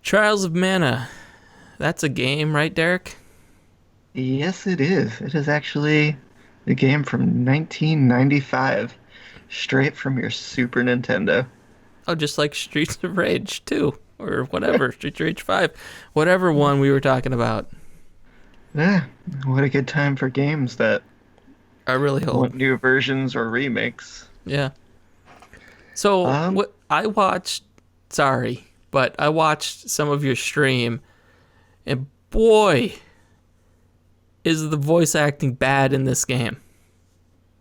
Trials of Mana. That's a game, right, Derrick? Yes, it is. It is actually a game from 1995, straight from your Super Nintendo. Oh, just like Streets of Rage 2 or whatever, Streets of Rage 5, whatever one we were talking about. Yeah, what a good time for games that Are really old. want new versions or remakes. Yeah. So, Um, what I watched, sorry, but I watched some of your stream, and boy, is the voice acting bad in this game.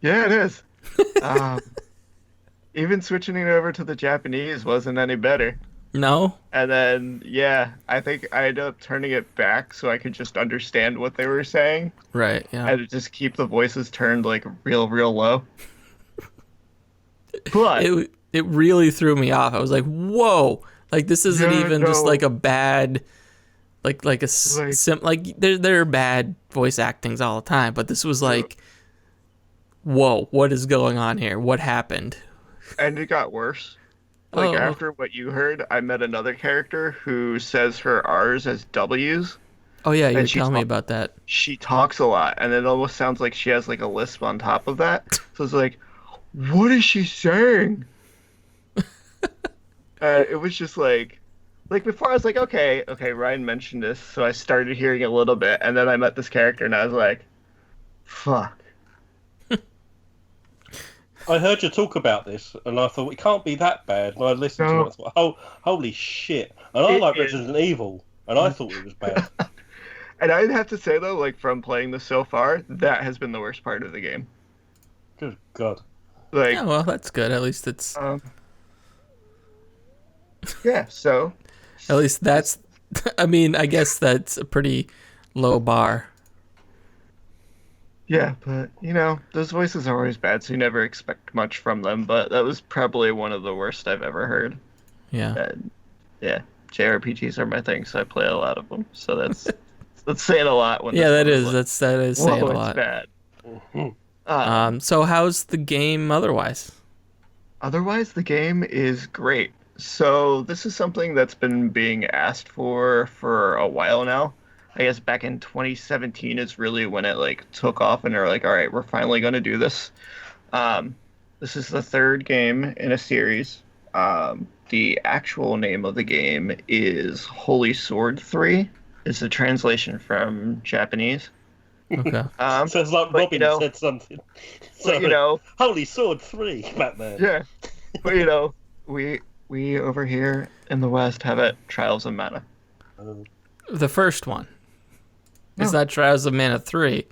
yeah, it is. Um, Even switching it over to the Japanese wasn't any better. No? And then, yeah, I think I ended up turning it back so I could just understand what they were saying Right, yeah. and just keep the voices turned like real low. But It really threw me off. I was like, "Whoa. Like this isn't yeah, even just like no, a bad like a like, sim like there are bad voice actings all the time, but this was uh, like, whoa, what is going on here? What happened? and it got worse. Like Oh, after what you heard, I met another character who says her R's as W's, oh yeah, you were and telling me about that. she talks a lot, and it almost sounds like she has like a lisp on top of that. So it's like, what is she saying? It was just like before I was like, okay, Ryan mentioned this, so I started hearing a little bit, and then I met this character, and I was like, fuck. I heard you talk about this, and I thought it can't be that bad. And I listened to it No, and thought, oh, holy shit! And I it like is. Resident Evil, and I thought it was bad. And I'd have to say though, like from playing this so far, that has been the worst part of the game. Good God! Yeah, Like, well, that's good. um, yeah, so At least that's I mean, I guess that's a pretty low bar. yeah, but those voices are always bad, so you never expect much from them. But that was probably one of the worst I've ever heard. Yeah. And yeah, JRPGs are my thing, so I play a lot of them. So that's saying a lot when Yeah, this that one was is like, that is saying whoa, a it's lot. bad. Mhm. So how's the game otherwise? Otherwise, the game is great. So this is something that's been being asked for a while now. I guess back in 2017 is really when it like took off, and they're like, all right, we're finally going to do this. Um, this is the third game in a series. The actual name of the game is Holy Sword 3. It's a translation from Japanese. Okay. Sounds like But Robin said something. but Sorry. Holy Sword 3, Batman. yeah, but we over here in the West have it Trials of Mana. Um, The first one. It's No, not Trials of Mana 3.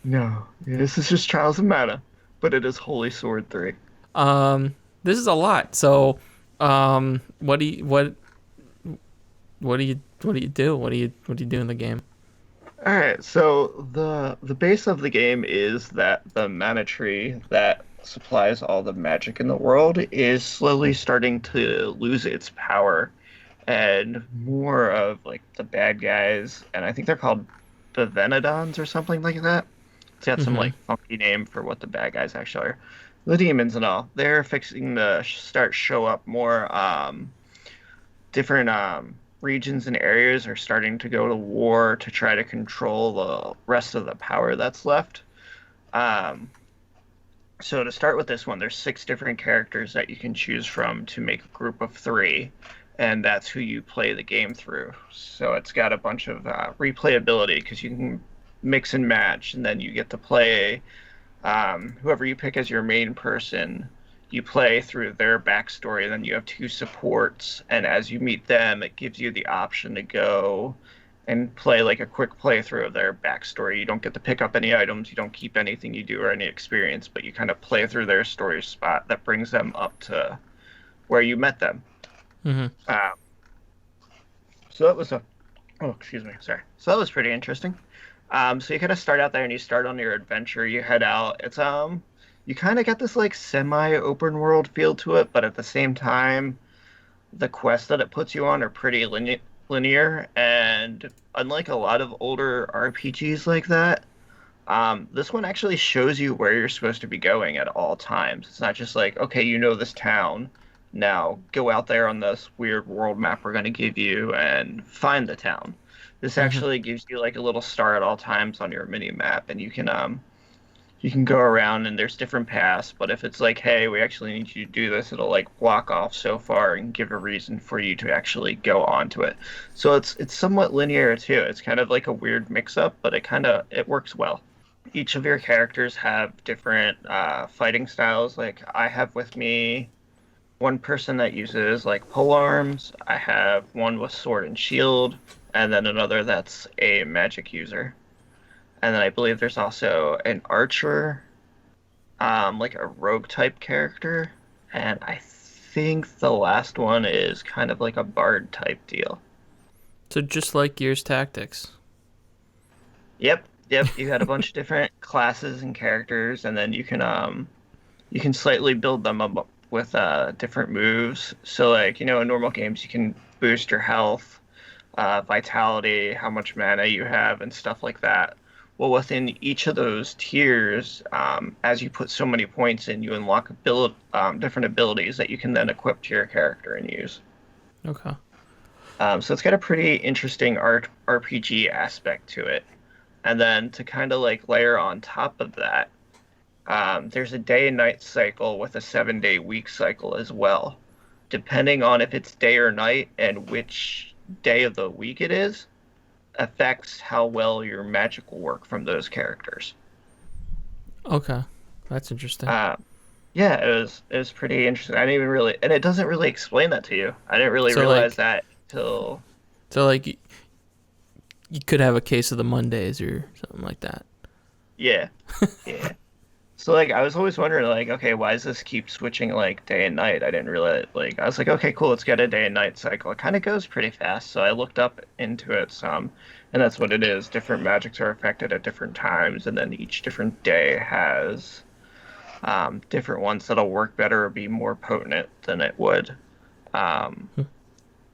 no, this is just Trials of Mana, but it is Holy Sword 3. This is a lot. So, what do you what do you do? What do you do in the game? All right, so the base of the game is that the mana tree that supplies all the magic in the world is slowly starting to lose its power, and more of like the bad guys, and I think they're called the Venedons or something like that. It's got some Mm-hmm. like funky name for what the bad guys actually are. The demons and all. They're fixing to start show up more. Different regions and areas are starting to go to war to try to control the rest of the power that's left. Um, so to start with this one, there's six different characters that you can choose from to make a group of three, and that's who you play the game through. So it's got a bunch of replayability because you can mix and match, and then you get to play whoever you pick as your main person. You play through their backstory, and then you have two supports. And as you meet them, it gives you the option to go and play like a quick playthrough of their backstory. You don't get to pick up any items, you don't keep anything you do or any experience, but you kind of play through their story spot that brings them up to where you met them. Mm-hmm. Uh, so that was a oh, excuse me, sorry. So that was pretty interesting. So you kind of start out there and you start on your adventure. You head out. You kind of get this like semi-open world feel to it, but at the same time, the quests that it puts you on are pretty linear. And unlike a lot of older RPGs like that, this one actually shows you where you're supposed to be going at all times. It's not just like, okay, you know this town, Now go out there on this weird world map we're going to give you and find the town. This Hmm. actually gives you like a little star at all times on your mini map, and you can go around and there's different paths, but if it's like, hey, we actually need you to do this, it'll like block off so far and give a reason for you to actually go onto it. So it's somewhat linear too. It's kind of like a weird mix up, but it works well. Each of your characters have different fighting styles. Like I have with me one person that uses like pole arms. I have one with sword and shield, and then another that's a magic user. And then I believe there's also an archer, like a rogue type character, and I think the last one is kind of like a bard type deal. So just like Gears Tactics. Yep, yep. You had a bunch of different classes and characters, and then you can slightly build them up with different moves. So like in normal games you can boost your health, vitality, how much mana you have, and stuff like that. Well, within each of those tiers, as you put so many points in, you unlock different abilities that you can then equip to your character and use. Okay. So it's got a pretty interesting RPG aspect to it. And then to kind of like layer on top of that, there's a day and night cycle with a 7-day week cycle as well. Depending on if it's day or night and which day of the week it is, affects how well your magic will work from those characters. Okay. That's interesting. Yeah, it was pretty interesting. I didn't even really, and it doesn't really explain that to you. I didn't really So realize like that until so like you could have a case of the Mondays or something like that. yeah, yeah. So like I was always wondering like, okay, why does this keep switching like day and night? I didn't realize like I was like, okay, cool, let's get a day and night cycle. It kind of goes pretty fast, so I looked up into it some, and that's what it is. Different magics are affected at different times, and then each different day has different ones that'll work better or be more potent than it would. Um,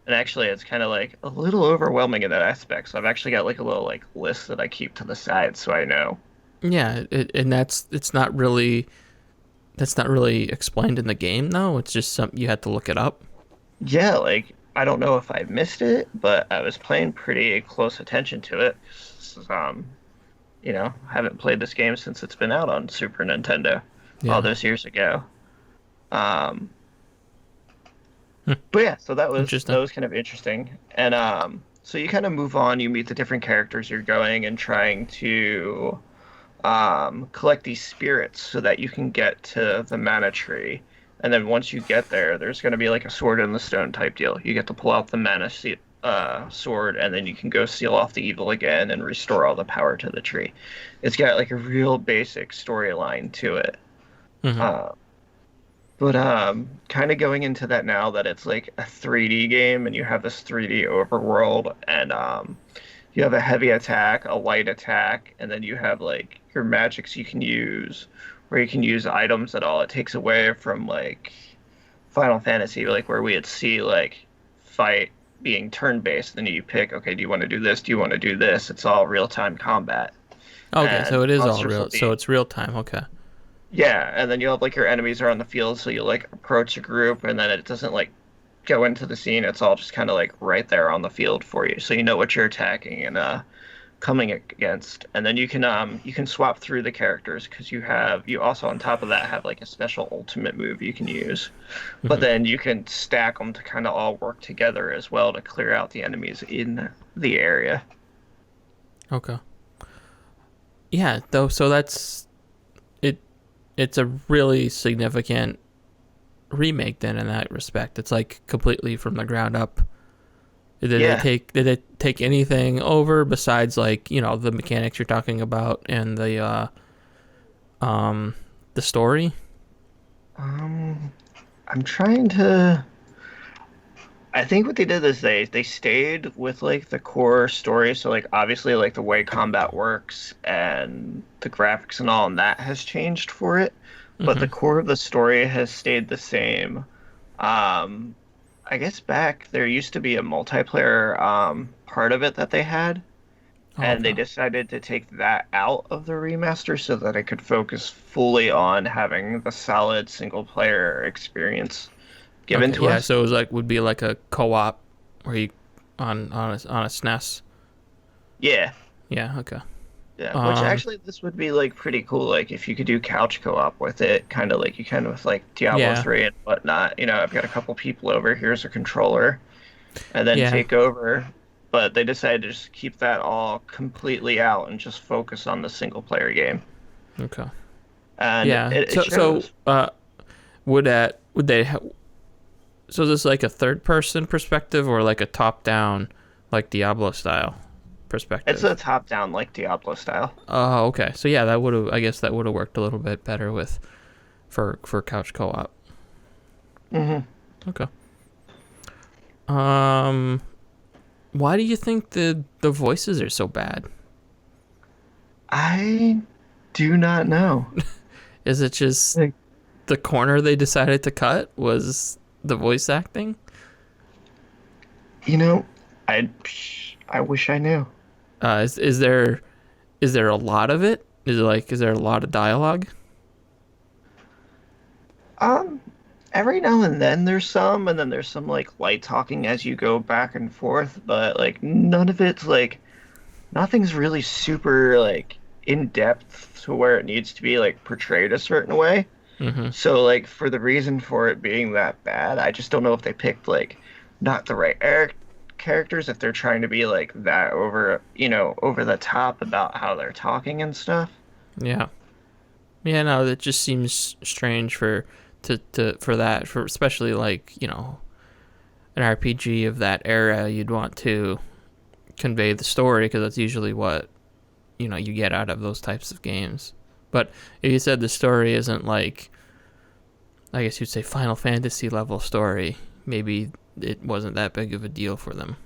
and actually, it's kind of like a little overwhelming in that aspect. So I've actually got like a little like list that I keep to the side so I know. Yeah, and that's not really explained in the game though. It's just something you had to look it up. Yeah, like I don't know if I missed it, but I was paying pretty close attention to it. 'Cause, I haven't played this game since it's been out on Super Nintendo all Yeah. those years ago. Um, Hmm. but yeah, so that Interesting. was kind of interesting. And so you kind of move on, you meet the different characters you're going and trying to collect these spirits so that you can get to the mana tree. And then once you get there, there's going to be like a sword in the stone type deal. You get to pull out the sword, and then you can go seal off the evil again and restore all the power to the tree. It's got like a real basic storyline to it. Hmm. Uh, but kind of going into that now that it's like a 3D game and you have this 3D overworld, and you have a heavy attack, a light attack, and then you have like your magics you can use, where you can use items at all. It takes away from like Final Fantasy, like where we would see like fight being turn-based, then you pick, okay, do you want to do this? Do you want to do this? It's all real-time combat. Okay, so And it is all monsters will real. So be it's real time. Okay. yeah, and then you have like your enemies are on the field, so you like approach a group, and then it doesn't like go into the scene. It's all just kind of like right there on the field for you, so you know what you're attacking and coming against. And then you can swap through the characters because you also on top of that have like a special ultimate move you can use, but Hmm. then you can stack them to kind of all work together as well to clear out the enemies in the area. Okay. Yeah. Though. So that's it. It's a really significant remake then in that respect. It's like completely from the ground up. Yeah. Did it take anything over besides like the mechanics you're talking about and the story? Um, I'm trying to. I think what they did is they stayed with like the core story. So like obviously like the way combat works and the graphics and all and that has changed for it, but the Hmm. core of the story has stayed the same. Um, I guess back there used to be a multiplayer part of it that they had, Oh, and they okay. decided to take that out of the remaster so that it could focus fully on having the solid single player experience given to us. So it was would be like a co-op where you on a SNES. Yeah. Yeah. Okay. Yeah, which actually this would be like pretty cool. Like if you could do couch co-op with it, kind of like you can with like Diablo Yeah. 3 and whatnot. I've got a couple people over. Here's a controller, and then Yeah. take over. But they decided to just keep that all completely out and just focus on the single player game. Okay. And Yeah. it shows. Would they? So is this like a third person perspective or like a top down, like Diablo style perspective? It's a top down like Diablo style. Oh, okay. So yeah, that would have. I guess that would have worked a little bit better for couch co-op. Okay. Why do you think the voices are so bad? I do not know. Is it just Like, the corner they decided to cut was the voice acting? I wish I knew. Is there a lot of it? Is there a lot of dialogue? Every now and then there's some, and then there's some like light talking as you go back and forth, but like none of it's like nothing's really super like in depth to where it needs to be like portrayed a certain way. Mm-hmm. So like for the reason for it being that bad, I just don't know if they picked like not the right characters if they're trying to be like that over the top about how they're talking and stuff. Yeah. Yeah, no, that just seems strange for especially like, an RPG of that era. You'd want to convey the story because that's usually what you get out of those types of games. But if you said the story isn't like, I guess you'd say Final Fantasy level story, maybe it wasn't that big of a deal for them.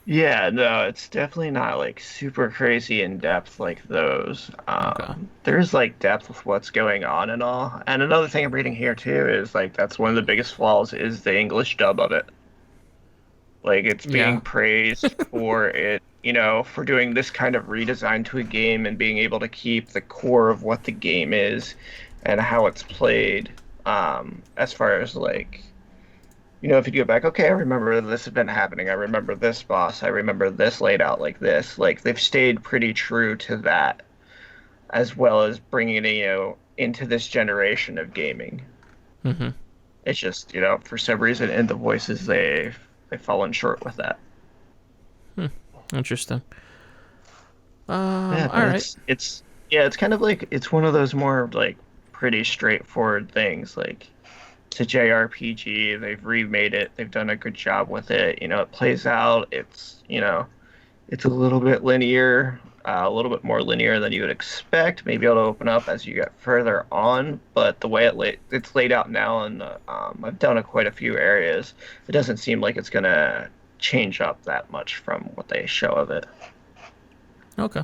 Yeah, no, it's definitely not like super crazy in depth like those. Okay. There's like depth with what's going on and all. And another thing I'm reading here too is like that's one of the biggest flaws is the English dub of it. Like it's being praised for it, for doing this kind of redesign to a game and being able to keep the core of what the game is and how it's played. As far as like, if you go back, okay, I remember this event happening. I remember this boss. I remember this laid out like this. Like they've stayed pretty true to that, as well as bringing it, into this generation of gaming. Mm-hmm. It's just, for some reason in the voices they've fallen short with that. Interesting. Yeah, all right. It's kind of like it's one of those more like pretty straightforward things. Like it's a JRPG. They've remade it. They've done a good job with it. It plays out. It's it's a little bit linear, a little bit more linear than you would expect. Maybe it'll open up as you get further on. But the way it's laid out now, and I've done quite a few areas, it doesn't seem like it's gonna change up that much from what they show of it. Okay.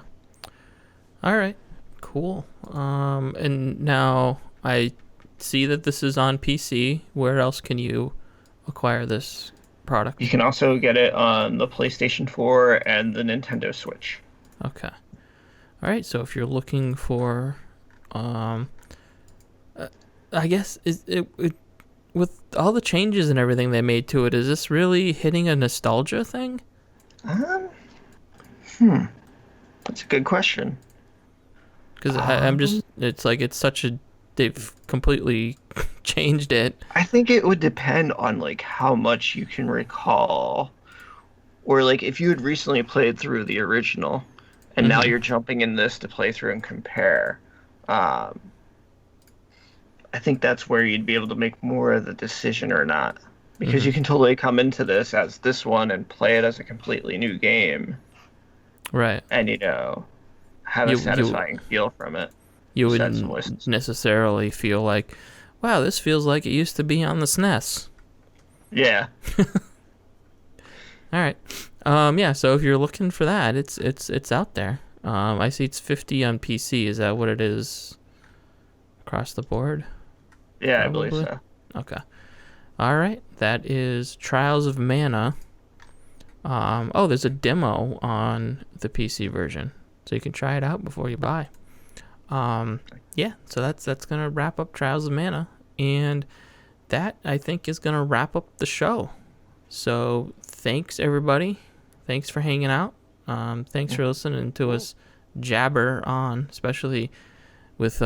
All right. Cool. And now I see that this is on PC. Where else can you acquire this product? You can also get it on the PlayStation 4 and the Nintendo Switch. Okay. All right. So if you're looking for, I guess it with all the changes and everything they made to it, is this really hitting a nostalgia thing? That's a good question. Because I'm just, it's like they've completely changed it. I think it would depend on like how much you can recall, or like if you had recently played through the original, and now you're jumping in this to play through and compare. I think that's where you'd be able to make more of the decision or not, because you can totally come into this as this one and play it as a completely new game, right? And have a satisfying feel from it. You wouldn't necessarily feel like, wow, this feels like it used to be on the SNES. Yeah. All right. Yeah. So if you're looking for that, it's out there. I see it's $50 on PC. Is that what it is across the board? Yeah, Probably? I believe so. Okay. All right. That is Trials of Mana. There's a demo on the PC version, so you can try it out before you buy. Yeah, so that's gonna wrap up Trials of Mana, and that, I think, is going to wrap up the show. So thanks, everybody. Thanks for hanging out. Thanks for listening to us jabber on, especially with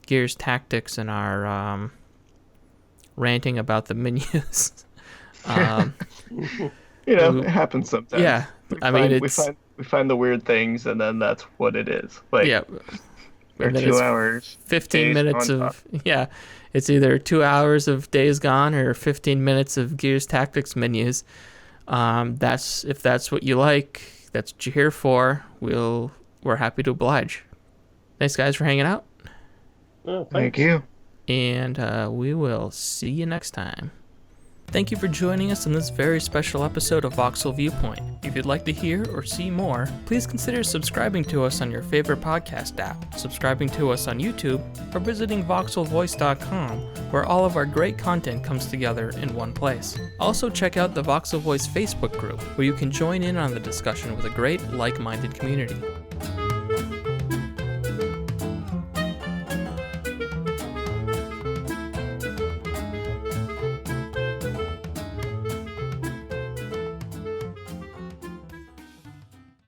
Gears Tactics and our ranting about the menus. It happens sometimes. Yeah, we find the weird things, and then that's what it is. Like, yeah, or and then 2 hours, 15 Days minutes Gone of it's either 2 hours of Days Gone or 15 minutes of Gears Tactics menus. That's if that's what you like. That's what you're here for. We're happy to oblige. Thanks, guys, for hanging out. Oh, Thank you. And we will see you next time. Thank you for joining us on this very special episode of Voxel Viewpoint. If you'd like to hear or see more, please consider subscribing to us on your favorite podcast app, subscribing to us on YouTube, or visiting voxelvoice.com, where all of our great content comes together in one place. Also check out the Voxel Voice Facebook group, where you can join in on the discussion with a great, like-minded community.